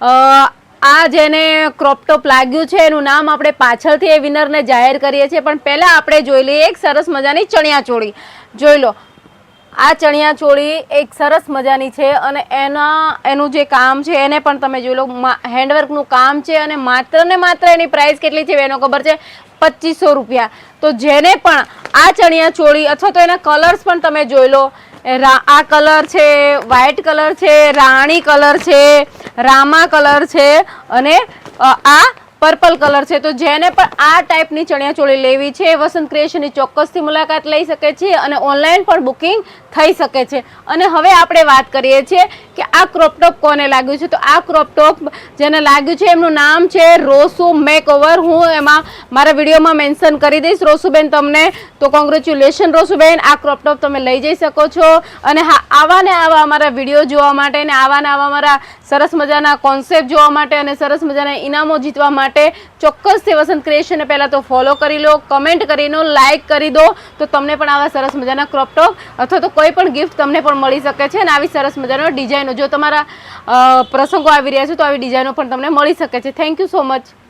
આ જેને crop top લાગ્યું છે એનું નામ આપણે પાછળથી એ વિનરને જાહેર કરીએ છીએ, પણ પહેલાં આપણે જોઈ લઈએ એક સરસ મજાની ચણિયાચોળી. જોઈ લો, આ ચણિયાચોળી એક સરસ મજાની છે અને એનું જે કામ છે એને પણ તમે જોઈ લો, હેન્ડવર્કનું કામ છે અને માત્ર ને માત્ર એની પ્રાઇસ કેટલી છે એનો ખબર છે? 2500 રૂપિયા. તો જેને પણ આ ચણિયાચોળી અથવા તો એના કલર્સ પણ તમે જોઈ લો, આ કલર છે, વ્હાઈટ કલર છે, રાણી કલર છે, રામા કલર છે અને આ પર્પલ કલર છે. તો જેને પણ આ ટાઈપની ચણિયાચોળી લેવી છે વસંત ક્રિએશનની ચોક્કસથી મુલાકાત લઈ શકે છે અને ઓનલાઈન પણ બુકિંગ થઈ શકે છે. અને હવે આપણે વાત કરીએ છીએ કે આ ક્રોપ ટોપ કોને લાગ્યું છે. તો આ ક્રોપ ટોપ જેને લાગ્યું છે એમનું નામ છે રોસુ મેકઓવર. હું એમાં મારા વિડીયોમાં મેન્શન કરી દઈશ રોસુબેન તમને. તો કોંગ્રેચ્યુલેશન રોસુબેન, આ ક્રોપ ટોપ તમે લઈ જઈ શકો છો. અને હા, આવા ને આવા અમારા વિડીયો જોવા માટે ને આવા ને આવા અમારા સરસ મજાના કોન્સેપ્ટ જોવા માટે અને સરસ મજાના ઇનામો જીતવા માટે ચોક્કસથી વસંત ક્રિએશનને પહેલાં તો ફોલો કરી લો, કમેન્ટ કરી લો, લાઇક કરી દો. તો તમને પણ આવા સરસ મજાના ક્રોપ ટોપ અથવા તો કોઈ પણ ગિફ્ટ તમને પણ મળી શકે છે અને આવી સરસ મજાનો ડિઝાઇનો જો તમારા પ્રસંગો આવી રહ્યા છે તો આવી ડિઝાઇનો પણ તમને મળી શકે છે. Thank you so much.